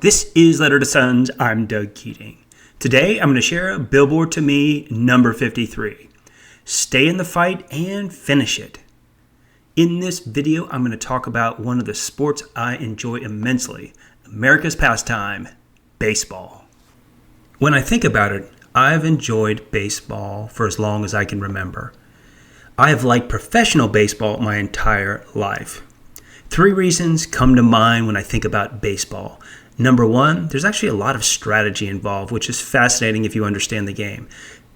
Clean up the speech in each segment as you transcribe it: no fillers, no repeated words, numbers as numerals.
This is Letter to Sons. I'm Doug Keating. Today, I'm going to share Billboard to Me number 53. Stay in the fight and finish it. In this video, I'm going to talk about one of the sports I enjoy immensely, America's pastime, baseball. When I think about it, I've enjoyed baseball for as long as I can remember. I have liked professional baseball my entire life. 3 reasons come to mind when I think about baseball. Number 1, there's actually a lot of strategy involved, which is fascinating if you understand the game.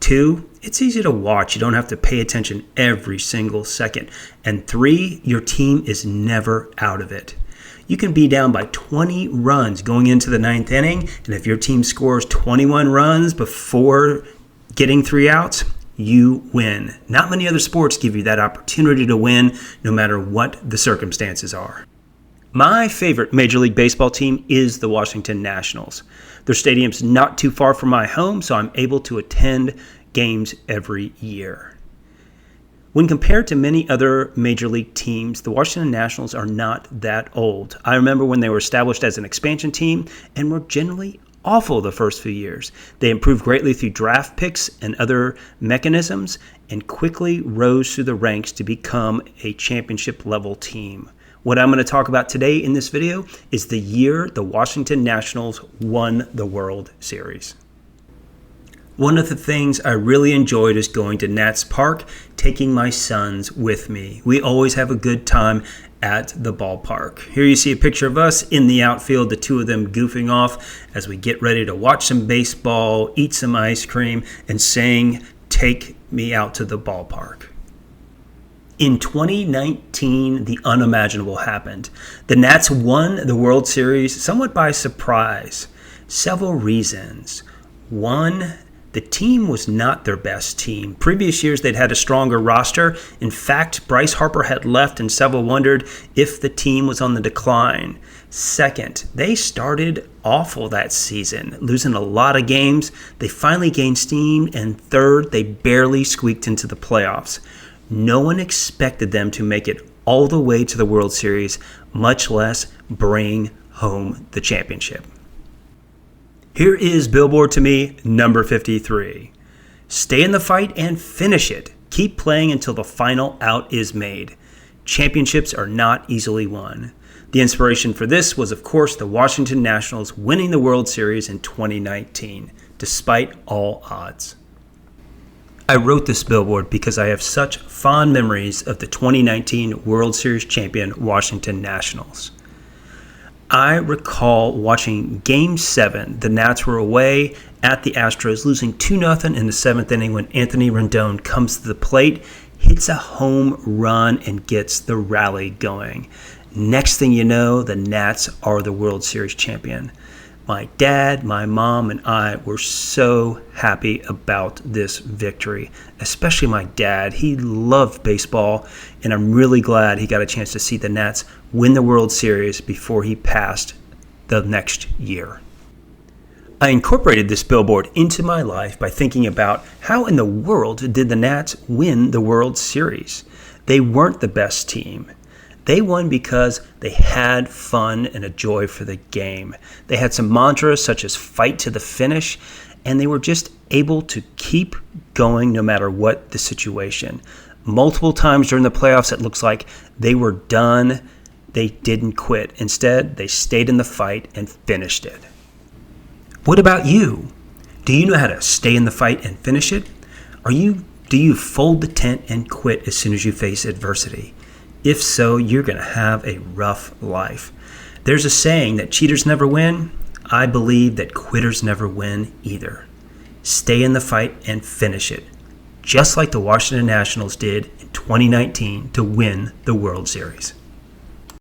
2, it's easy to watch. You don't have to pay attention every single second. And 3, your team is never out of it. You can be down by 20 runs going into the 9th inning, and if your team scores 21 runs before getting 3 outs, you win. Not many other sports give you that opportunity to win, no matter what the circumstances are. My favorite Major League Baseball team is the Washington Nationals. Their stadium's not too far from my home, so I'm able to attend games every year. When compared to many other Major League teams, the Washington Nationals are not that old. I remember when they were established as an expansion team and were generally awful the first few years. They improved greatly through draft picks and other mechanisms and quickly rose through the ranks to become a championship-level team. What I'm going to talk about today in this video is the year the Washington Nationals won the World Series. One of the things I really enjoyed is going to Nats Park, taking my sons with me. We always have a good time at the ballpark. Here you see a picture of us in the outfield, the 2 of them goofing off as we get ready to watch some baseball, eat some ice cream, and sing, "Take Me Out to the Ballpark." In 2019, the unimaginable happened. The Nats won the World Series somewhat by surprise. Several reasons. 1, the team was not their best team. Previous years, they'd had a stronger roster. In fact, Bryce Harper had left, and several wondered if the team was on the decline. 2nd, they started awful that season, losing a lot of games. They finally gained steam. And 3rd, they barely squeaked into the playoffs. No one expected them to make it all the way to the World Series, much less bring home the championship. Here is Billboard to Me number 53. Stay in the fight and finish it. Keep playing until the final out is made. Championships are not easily won. The inspiration for this was, of course, the Washington Nationals winning the World Series in 2019, despite all odds. I wrote this billboard because I have such fond memories of the 2019 World Series champion Washington Nationals. I recall watching Game 7. The Nats were away at the Astros, losing 2-0 in the 7th inning when Anthony Rendon comes to the plate, hits a home run, and gets the rally going. Next thing you know, the Nats are the World Series champion. My dad, my mom, and I were so happy about this victory, especially my dad. He loved baseball, and I'm really glad he got a chance to see the Nats win the World Series before he passed the next year. I incorporated this billboard into my life by thinking about how in the world did the Nats win the World Series? They weren't the best team. They won because they had fun and a joy for the game. They had some mantras such as fight to the finish, and they were just able to keep going no matter what the situation. Multiple times during the playoffs, it looks like they were done. They didn't quit. Instead, they stayed in the fight and finished it. What about you? Do you know how to stay in the fight and finish it? Do you fold the tent and quit as soon as you face adversity? If so, you're going to have a rough life. There's a saying that cheaters never win. I believe that quitters never win either. Stay in the fight and finish it, just like the Washington Nationals did in 2019 to win the World Series.